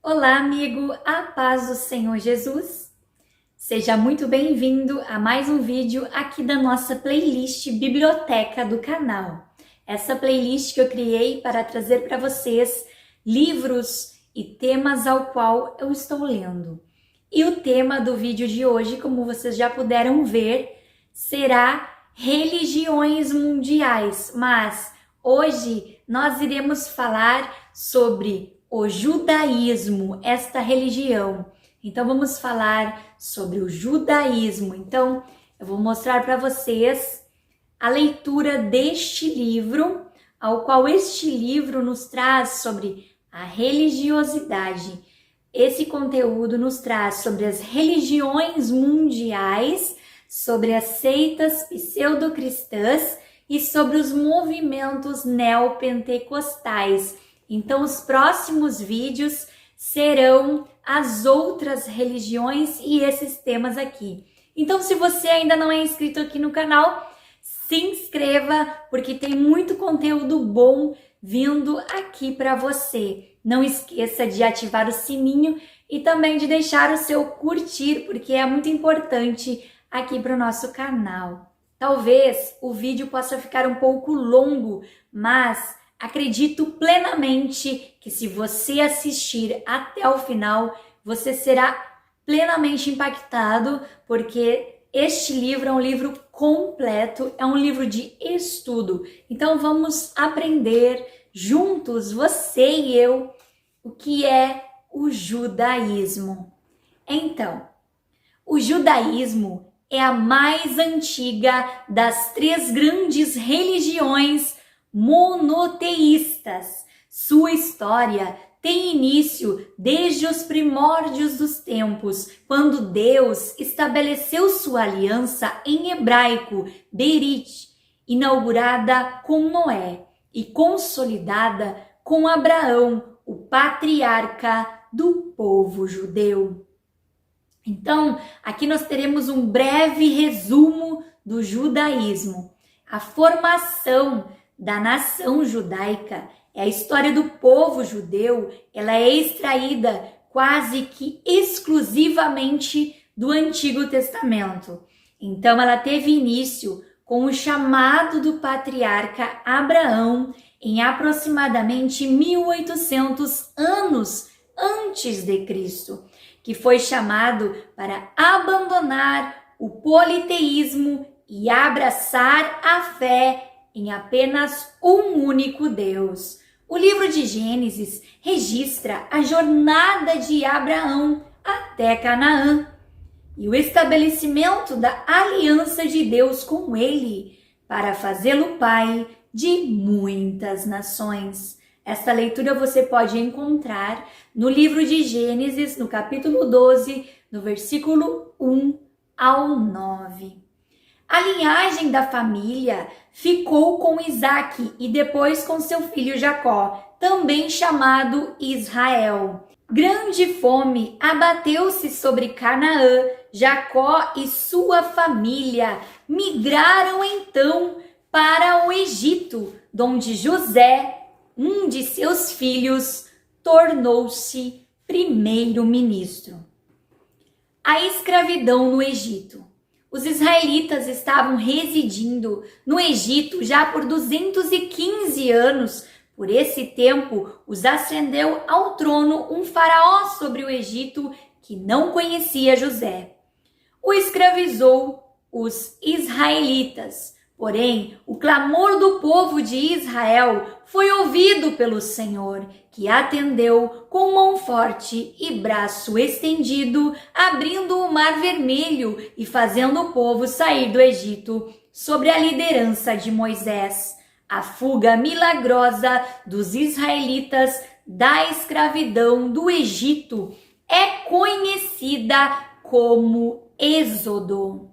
Olá, amigo, a paz do Senhor Jesus. Seja muito bem-vindo a mais um vídeo aqui da nossa playlist Biblioteca do canal. Essa playlist que eu criei para trazer para vocês livros e temas ao qual eu estou lendo. E o tema do vídeo de hoje, como vocês já puderam ver, será religiões mundiais. Mas hoje nós iremos falar sobre o judaísmo, esta religião. Então vamos falar sobre o judaísmo. Então eu vou mostrar para vocês a leitura deste livro, ao qual este livro nos traz sobre a religiosidade. Esse conteúdo nos traz sobre as religiões mundiais, sobre as seitas pseudo-cristãs e sobre os movimentos neopentecostais. Então, os próximos vídeos serão as outras religiões e esses temas aqui. Então, se você ainda não é inscrito aqui no canal, se inscreva, porque tem muito conteúdo bom vindo aqui para você. Não esqueça de ativar o sininho e também de deixar o seu curtir, porque é muito importante aqui para o nosso canal. Talvez o vídeo possa ficar um pouco longo, mas acredito plenamente que se você assistir até o final, você será plenamente impactado, porque este livro é um livro completo, é um livro de estudo. Então vamos aprender juntos, você e eu, o que é o judaísmo. Então, o judaísmo é a mais antiga das três grandes religiões monoteístas. Sua história tem início desde os primórdios dos tempos, quando Deus estabeleceu sua aliança em hebraico, Berit, inaugurada com Noé e consolidada com Abraão, o patriarca do povo judeu. Então, aqui nós teremos um breve resumo do judaísmo. A formação da nação judaica, é a história do povo judeu, ela é extraída quase que exclusivamente do Antigo Testamento. Então ela teve início com o chamado do patriarca Abraão em aproximadamente 1800 anos antes de Cristo, que foi chamado para abandonar o politeísmo e abraçar a fé em apenas um único Deus. O livro de Gênesis registra a jornada de Abraão até Canaã e o estabelecimento da aliança de Deus com ele para fazê-lo pai de muitas nações. Esta leitura você pode encontrar no livro de Gênesis, no capítulo 12, no versículo 1 ao 9. A linhagem da família ficou com Isaque e depois com seu filho Jacó, também chamado Israel. Grande fome abateu-se sobre Canaã. Jacó e sua família migraram então para o Egito, onde José, um de seus filhos, tornou-se primeiro-ministro. A escravidão no Egito. Os israelitas estavam residindo no Egito já por 215 anos. Por esse tempo, os ascendeu ao trono um faraó sobre o Egito que não conhecia José. O escravizou os israelitas. Porém, o clamor do povo de Israel foi ouvido pelo Senhor, que atendeu com mão forte e braço estendido, abrindo o Mar Vermelho e fazendo o povo sair do Egito sob a liderança de Moisés. A fuga milagrosa dos israelitas da escravidão do Egito é conhecida como Êxodo.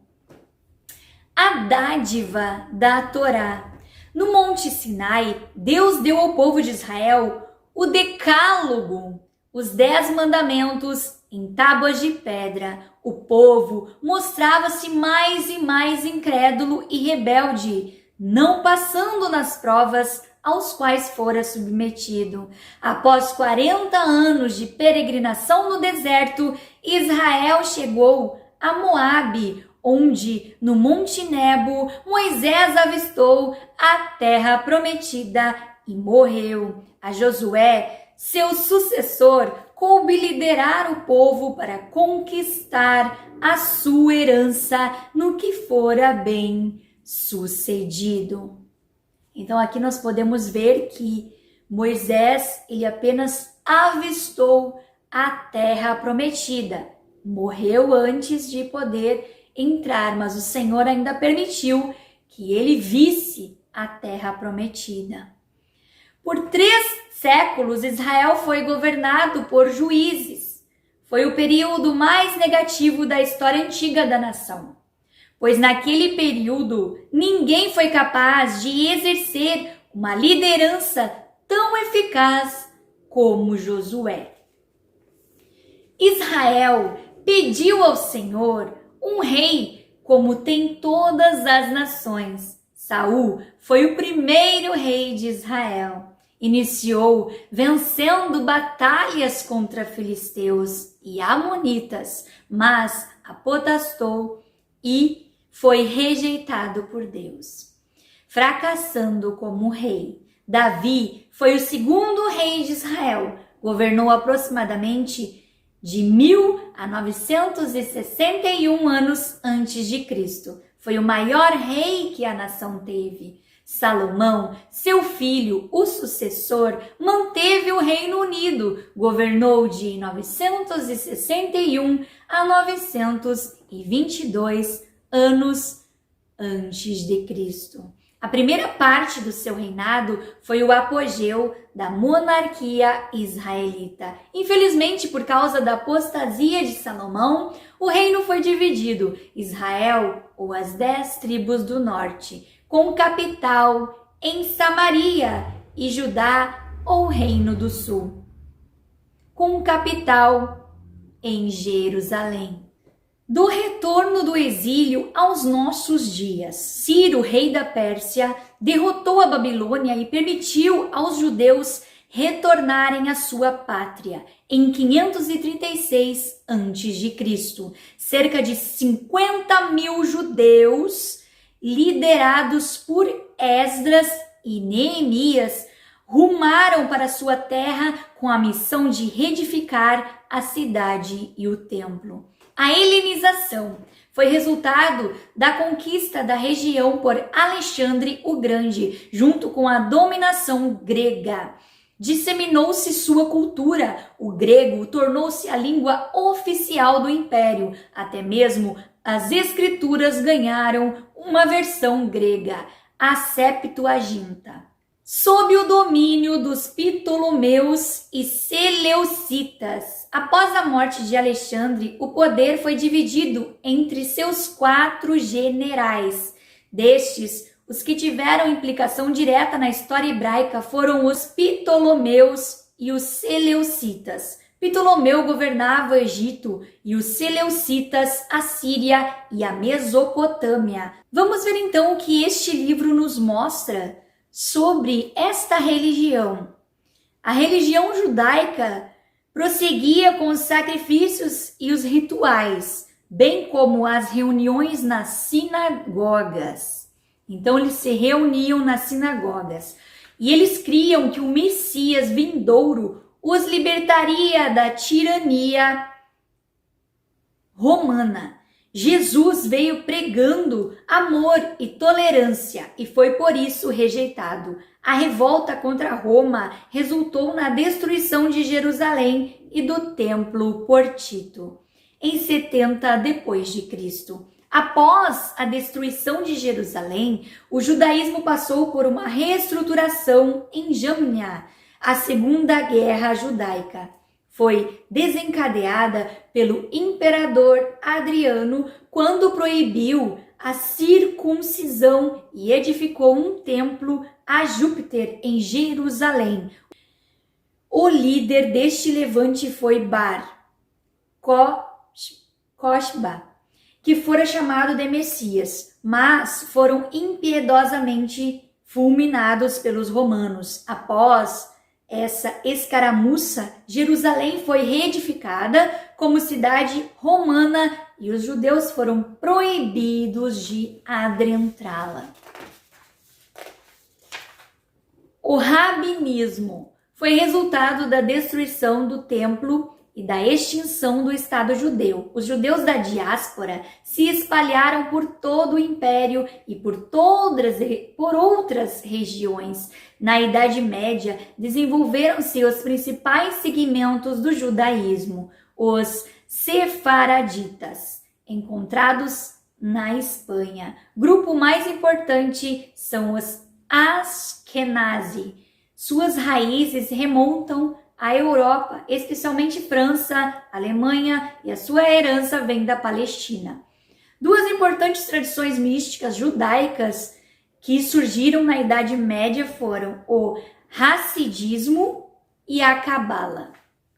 A dádiva da Torá. No Monte Sinai, Deus deu ao povo de Israel o Decálogo, os 10 mandamentos em tábuas de pedra. O povo mostrava-se mais e mais incrédulo e rebelde, não passando nas provas aos quais fora submetido. Após 40 anos de peregrinação no deserto, Israel chegou a Moabe, onde, no Monte Nebo, Moisés avistou a terra prometida e morreu. A Josué, seu sucessor, coube liderar o povo para conquistar a sua herança no que fora bem sucedido. Então aqui nós podemos ver que Moisés, ele apenas avistou a terra prometida. Morreu antes de poder entrar, mas o Senhor ainda permitiu que ele visse a terra prometida. Por 3 séculos, Israel foi governado por juízes. Foi o período mais negativo da história antiga da nação, pois naquele período ninguém foi capaz de exercer uma liderança tão eficaz como Josué. Israel pediu ao Senhor um rei como tem todas as nações. Saul foi o primeiro rei de Israel. Iniciou vencendo batalhas contra filisteus e amonitas, mas apostou e foi rejeitado por Deus, fracassando como rei. Davi foi o segundo rei de Israel, governou aproximadamente de 1000 a 961 anos antes de Cristo. Foi o maior rei que a nação teve. Salomão, seu filho, o sucessor, manteve o Reino Unido, governou de 961 a 922 anos antes de Cristo. A primeira parte do seu reinado foi o apogeu da monarquia israelita. Infelizmente, por causa da apostasia de Salomão, o reino foi dividido: Israel, ou as 10 tribos do norte, com capital em Samaria, e Judá, ou Reino do Sul, com capital em Jerusalém. Do retorno do exílio aos nossos dias, Ciro, rei da Pérsia, derrotou a Babilônia e permitiu aos judeus retornarem à sua pátria em 536 a.C. Cerca de 50.000 judeus, liderados por Esdras e Neemias, rumaram para sua terra com a missão de reedificar a cidade e o templo. A helenização foi resultado da conquista da região por Alexandre o Grande, junto com a dominação grega. Disseminou-se sua cultura. O grego tornou-se a língua oficial do império. Até mesmo as escrituras ganharam uma versão grega, a Septuaginta. Sob o domínio dos Ptolomeus e Seleucitas, após a morte de Alexandre, o poder foi dividido entre seus 4 generais. Destes, os que tiveram implicação direta na história hebraica foram os Ptolomeus e os Seleucitas. Ptolomeu governava o Egito e os Seleucitas a Síria e a Mesopotâmia. Vamos ver então o que este livro nos mostra sobre esta religião. A religião judaica prosseguia com os sacrifícios e os rituais, bem como as reuniões nas sinagogas. Então eles se reuniam nas sinagogas e eles criam que o Messias vindouro os libertaria da tirania romana. Jesus veio pregando amor e tolerância e foi por isso rejeitado. A revolta contra Roma resultou na destruição de Jerusalém e do templo por Tito, em 70 depois de Cristo. Após a destruição de Jerusalém, o judaísmo passou por uma reestruturação em Jamnia. A Segunda Guerra Judaica foi desencadeada pelo imperador Adriano quando proibiu a circuncisão e edificou um templo a Júpiter em Jerusalém. O líder deste levante foi Bar Kokhba, que fora chamado de Messias, mas foram impiedosamente fulminados pelos romanos. Após essa escaramuça, Jerusalém foi reedificada como cidade romana e os judeus foram proibidos de adentrá-la. O rabinismo foi resultado da destruição do templo e da extinção do Estado judeu. Os judeus da diáspora se espalharam por todo o império e por outras regiões. Na Idade Média, desenvolveram-se os principais segmentos do judaísmo, os sefaraditas, encontrados na Espanha. Grupo mais importante são os Ashkenazi. Suas raízes remontam à Europa, especialmente França, Alemanha, e a sua herança vem da Palestina. Duas importantes tradições místicas judaicas que surgiram na Idade Média foram o Hassidismo e a Cabala.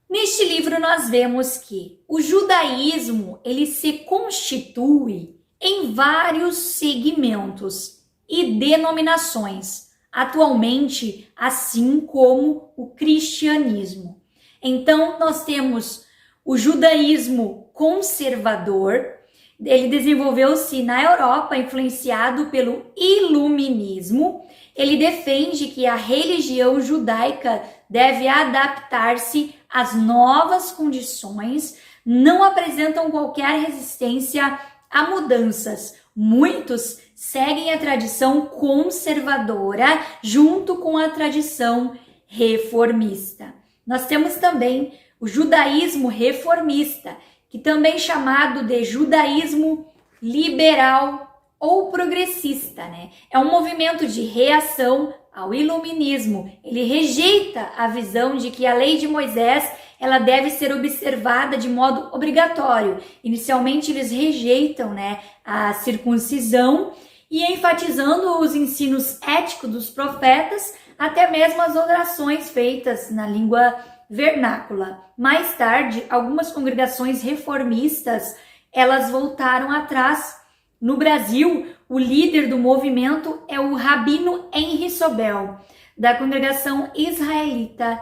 Neste livro nós vemos que o judaísmo ele se constitui em vários segmentos e denominações, atualmente, assim como o cristianismo. Então, nós temos o judaísmo conservador, ele desenvolveu-se na Europa, influenciado pelo iluminismo. Ele defende que a religião judaica deve adaptar-se às novas condições, não apresentam qualquer resistência a mudanças. Muitos seguem a tradição conservadora junto com a tradição reformista. Nós temos também o judaísmo reformista, que também é chamado de judaísmo liberal ou progressista, né? É um movimento de reação ao iluminismo. Ele rejeita a visão de que a lei de Moisés ela deve ser observada de modo obrigatório. Inicialmente eles rejeitam, né, a circuncisão e enfatizando os ensinos éticos dos profetas, até mesmo as orações feitas na língua vernácula. Mais tarde, algumas congregações reformistas, elas voltaram atrás. No Brasil, o líder do movimento é o Rabino Henri Sobel, da congregação israelita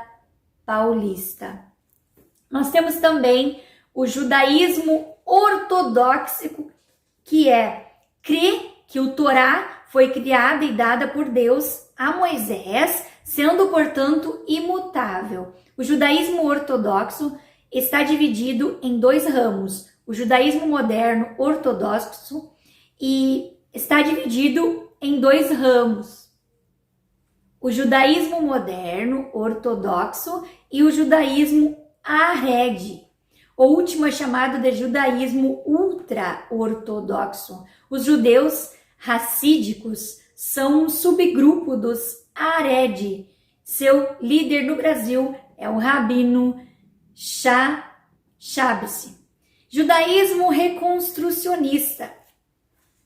paulista. Nós temos também o judaísmo ortodoxo, que crê que o Torá foi criada e dada por Deus a Moisés, sendo, portanto, imutável. O judaísmo ortodoxo está dividido em dois ramos. O judaísmo moderno ortodoxo e está dividido em dois ramos. O judaísmo moderno ortodoxo e o judaísmo Haredi. O último é chamado de judaísmo ultra-ortodoxo. Os judeus racídicos são um subgrupo dos Haredi. Seu líder no Brasil é o Rabino Shabsi. Judaísmo reconstrucionista.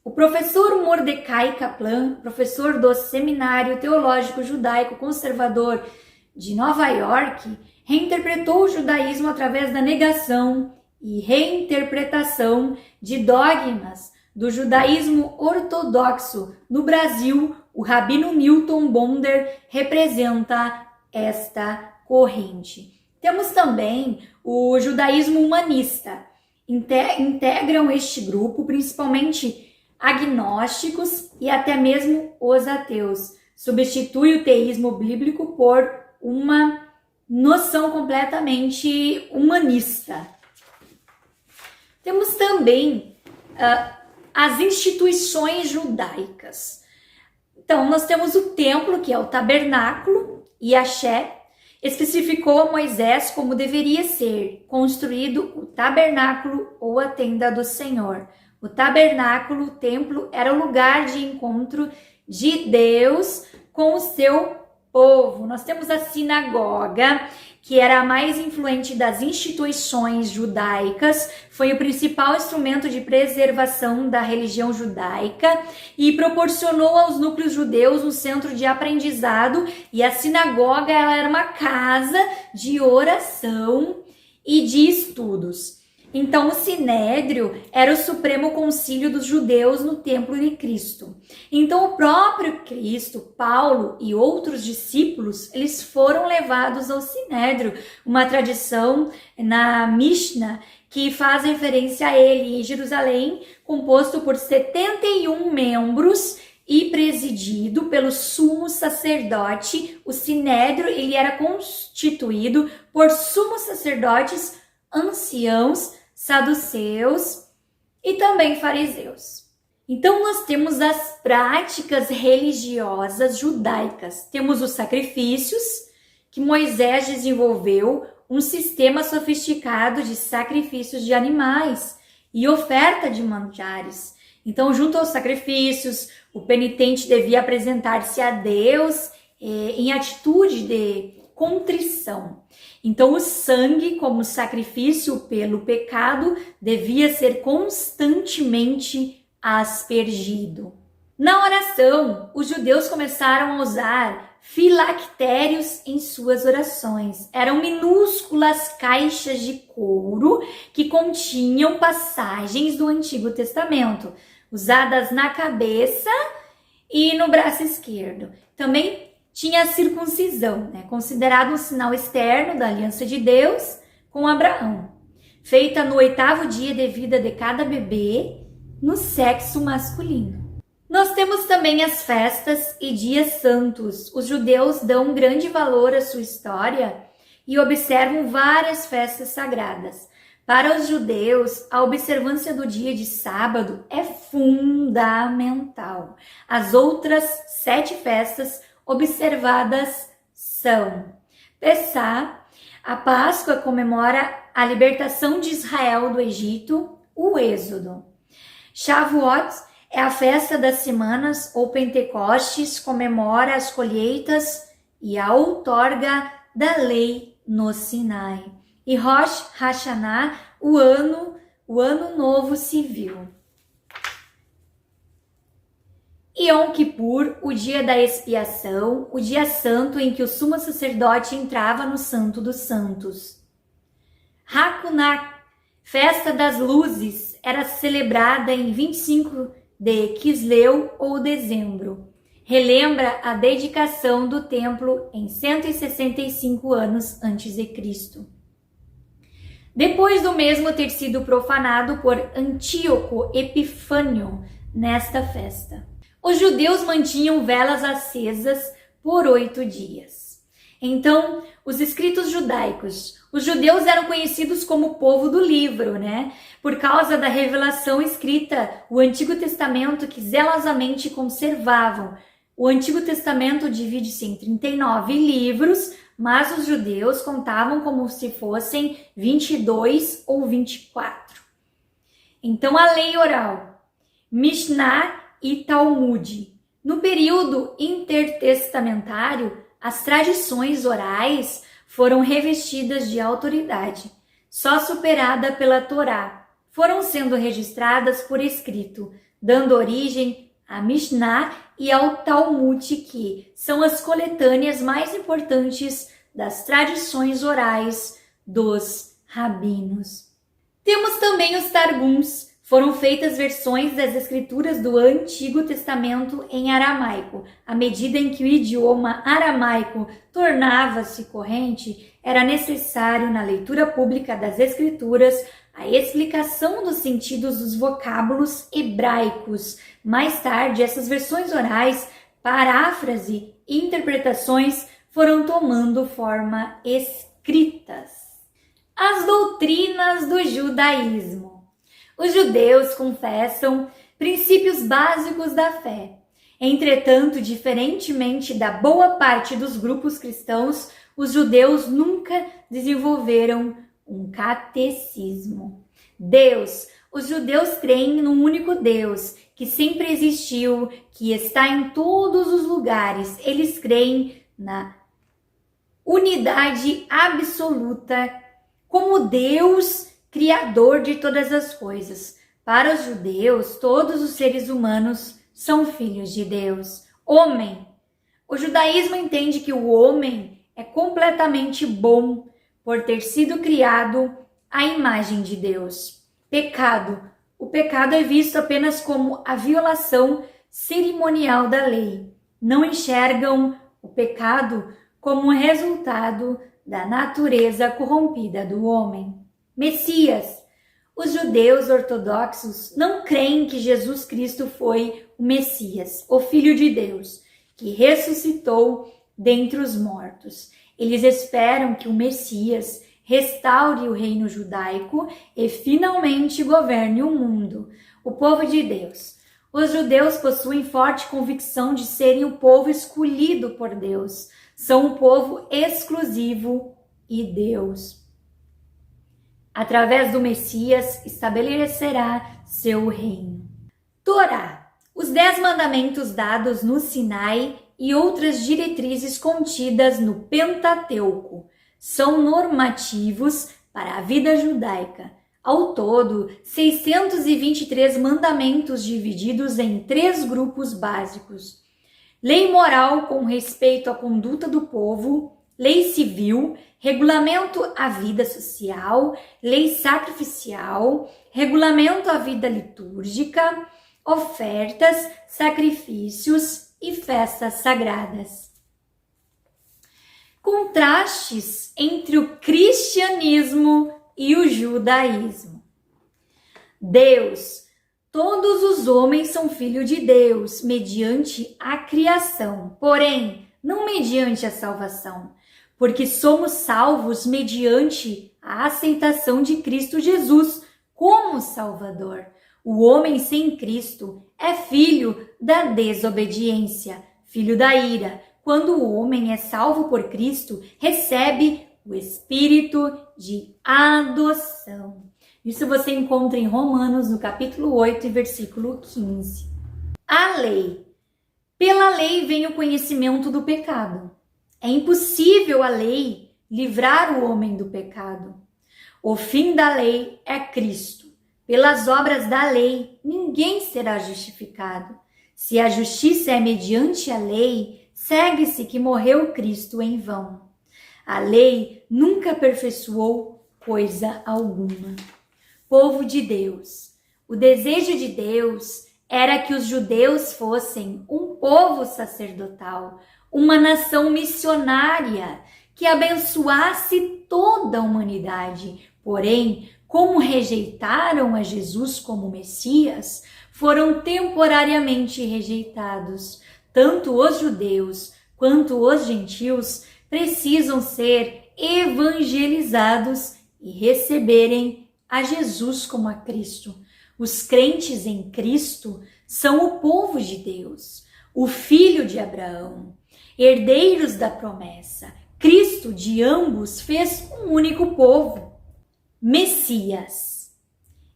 O professor Mordecai Kaplan, professor do Seminário Teológico Judaico Conservador de Nova York, reinterpretou o judaísmo através da negação e reinterpretação de dogmas do judaísmo ortodoxo. No Brasil, o Rabino Newton Bonder representa esta corrente. Temos também o judaísmo humanista. Integram este grupo principalmente agnósticos e até mesmo os ateus. Substitui o teísmo bíblico por uma noção completamente humanista. Temos também as instituições judaicas. Então, nós temos o templo, que é o tabernáculo, e Axé especificou a Moisés como deveria ser construído o tabernáculo ou a tenda do Senhor. O tabernáculo, o templo, era o lugar de encontro de Deus com o seu povo. Nós temos a sinagoga, que era a mais influente das instituições judaicas, foi o principal instrumento de preservação da religião judaica e proporcionou aos núcleos judeus um centro de aprendizado, e a sinagoga ela era uma casa de oração e de estudos. Então, o Sinédrio era o supremo concílio dos judeus no templo de Cristo. Então, o próprio Cristo, Paulo e outros discípulos, eles foram levados ao Sinédrio, uma tradição na Mishnah que faz referência a ele em Jerusalém, composto por 71 membros e presidido pelo sumo sacerdote. O Sinédrio, ele era constituído por sumos sacerdotes, anciãos, saduceus e também fariseus. Então nós temos as práticas religiosas judaicas. Temos os sacrifícios, que Moisés desenvolveu um sistema sofisticado de sacrifícios de animais e oferta de manjares. Então, junto aos sacrifícios, o penitente devia apresentar-se a Deus em atitude de contrição. Então, o sangue, como sacrifício pelo pecado, devia ser constantemente aspergido. Na oração, os judeus começaram a usar filactérios em suas orações. Eram minúsculas caixas de couro que continham passagens do Antigo Testamento, usadas na cabeça e no braço esquerdo. Também tinha a circuncisão, considerado um sinal externo da aliança de Deus com Abraão, feita no 8º dia de vida de cada bebê no sexo masculino. Nós temos também as festas e dias santos. Os judeus dão grande valor à sua história e observam várias festas sagradas. Para os judeus, a observância do dia de sábado é fundamental. As outras 7 festas observadas são Pessá, a Páscoa comemora a libertação de Israel do Egito, o Êxodo. Shavuot é a festa das semanas ou Pentecostes, comemora as colheitas e a outorga da lei no Sinai. E Rosh Hashanah, o ano novo civil. Yom Kippur, o dia da expiação, o dia santo em que o sumo sacerdote entrava no Santo dos Santos. Hanukkah, festa das luzes, era celebrada em 25 de Quisleu ou dezembro. Relembra a dedicação do templo em 165 anos antes de Cristo. Depois do mesmo ter sido profanado por Antíoco Epifânio nesta festa. Os judeus mantinham velas acesas por 8 dias. Então, os escritos judaicos. Os judeus eram conhecidos como o povo do livro, Por causa da revelação escrita, o Antigo Testamento que zelosamente conservavam. O Antigo Testamento divide-se em 39 livros, mas os judeus contavam como se fossem 22 ou 24. Então, a lei oral, Mishnah e Talmud. No período intertestamentário, as tradições orais foram revestidas de autoridade, só superada pela Torá. Foram sendo registradas por escrito, dando origem à Mishnah e ao Talmud, que são as coletâneas mais importantes das tradições orais dos rabinos. Temos também os Targums. Foram feitas versões das escrituras do Antigo Testamento em aramaico. À medida em que o idioma aramaico tornava-se corrente, era necessário, na leitura pública das escrituras, a explicação dos sentidos dos vocábulos hebraicos. Mais tarde, essas versões orais, paráfrase e interpretações foram tomando forma escritas. As doutrinas do judaísmo. Os judeus confessam princípios básicos da fé. Entretanto, diferentemente da boa parte dos grupos cristãos, os judeus nunca desenvolveram um catecismo. Os judeus creem num único Deus, que sempre existiu, que está em todos os lugares. Eles creem na unidade absoluta como Deus Criador de todas as coisas. Para os judeus, todos os seres humanos são filhos de Deus. Homem. O judaísmo entende que o homem é completamente bom por ter sido criado à imagem de Deus. Pecado. O pecado é visto apenas como a violação cerimonial da lei. Não enxergam o pecado como um resultado da natureza corrompida do homem. Messias. Os judeus ortodoxos não creem que Jesus Cristo foi o Messias, o Filho de Deus, que ressuscitou dentre os mortos. Eles esperam que o Messias restaure o reino judaico e finalmente governe o mundo, o povo de Deus. Os judeus possuem forte convicção de serem o povo escolhido por Deus. São um povo exclusivo e Deus, através do Messias, estabelecerá seu reino. Torá. Os 10 mandamentos dados no Sinai e outras diretrizes contidas no Pentateuco são normativos para a vida judaica. Ao todo, 623 mandamentos divididos em 3 grupos básicos: lei moral com respeito à conduta do povo, lei civil, regulamento à vida social, lei sacrificial, regulamento à vida litúrgica, ofertas, sacrifícios e festas sagradas. Contrastes entre o cristianismo e o judaísmo. Deus. Todos os homens são filhos de Deus mediante a criação, porém, não mediante a salvação, porque somos salvos mediante a aceitação de Cristo Jesus como Salvador. O homem sem Cristo é filho da desobediência, filho da ira. Quando o homem é salvo por Cristo, recebe o Espírito de adoção. Isso você encontra em Romanos, no capítulo 8, versículo 15. A lei. Pela lei vem o conhecimento do pecado. É impossível a lei livrar o homem do pecado. O fim da lei é Cristo. Pelas obras da lei, ninguém será justificado. Se a justiça é mediante a lei, segue-se que morreu Cristo em vão. A lei nunca aperfeiçoou coisa alguma. Povo de Deus. O desejo de Deus era que os judeus fossem um povo sacerdotal, uma nação missionária que abençoasse toda a humanidade. Porém, como rejeitaram a Jesus como Messias, foram temporariamente rejeitados. Tanto os judeus quanto os gentios precisam ser evangelizados e receberem a Jesus como a Cristo. Os crentes em Cristo são o povo de Deus, o filho de Abraão, herdeiros da promessa. Cristo de ambos fez um único povo. Messias.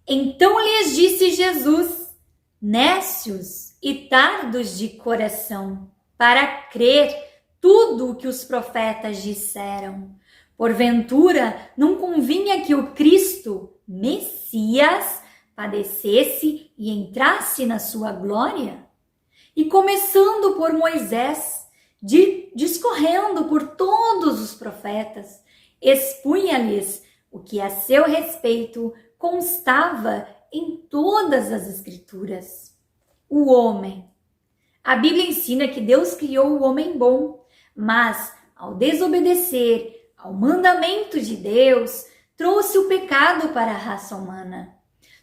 Então lhes disse Jesus: nécios e tardos de coração, para crer tudo o que os profetas disseram. Porventura, não convinha que o Cristo, Messias, padecesse e entrasse na sua glória? E começando por Moisés, discorrendo por todos os profetas, expunha-lhes o que a seu respeito constava em todas as Escrituras. O homem. A Bíblia ensina que Deus criou o homem bom, mas ao desobedecer ao mandamento de Deus, trouxe o pecado para a raça humana.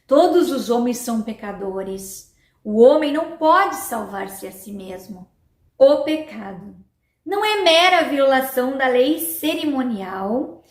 Todos os homens são pecadores. O homem não pode salvar-se a si mesmo. O pecado não é mera violação da lei cerimonial,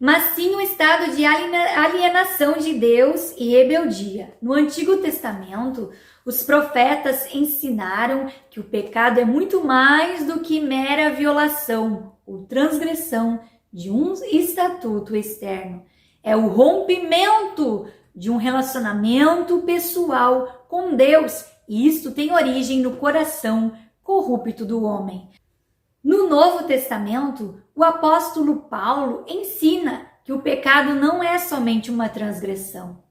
mas sim um estado de alienação de Deus e rebeldia. No Antigo Testamento, os profetas ensinaram que o pecado é muito mais do que mera violação ou transgressão de um estatuto externo. É o rompimento de um relacionamento pessoal com Deus, e isto tem origem no coração corrupto do homem. No Novo Testamento, o apóstolo Paulo ensina que o pecado não é somente uma transgressão.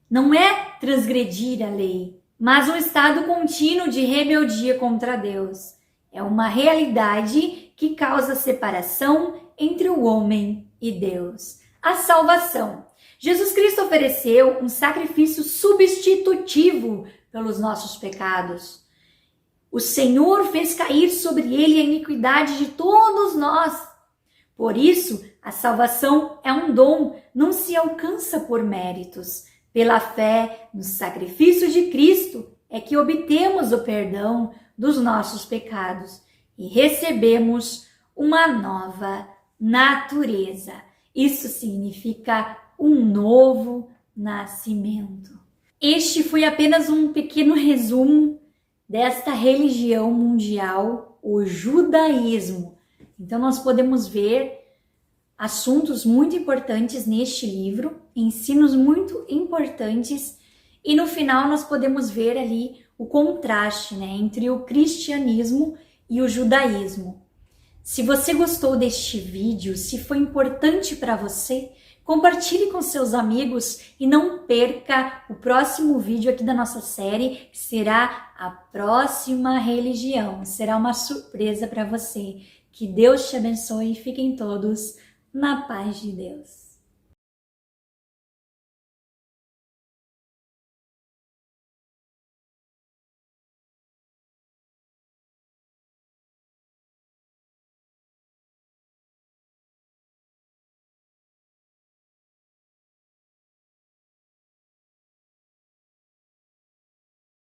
Não é transgredir a lei, mas um estado contínuo de rebeldia contra Deus. É uma realidade que causa separação entre o homem e Deus. A salvação. Jesus Cristo ofereceu um sacrifício substitutivo pelos nossos pecados. O Senhor fez cair sobre ele a iniquidade de todos nós. Por isso, a salvação é um dom, não se alcança por méritos. Pela fé no sacrifício de Cristo é que obtemos o perdão dos nossos pecados e recebemos uma nova natureza. Isso significa um novo nascimento. Este foi apenas um pequeno resumo desta religião mundial, o judaísmo. Então nós podemos ver assuntos muito importantes neste livro, ensinos muito importantes, e no final nós podemos ver ali o contraste, entre o cristianismo e o judaísmo. Se você gostou deste vídeo, se foi importante para você, compartilhe com seus amigos e não perca o próximo vídeo aqui da nossa série, que será a próxima religião. Será uma surpresa para você. Que Deus te abençoe e fiquem todos na paz de Deus.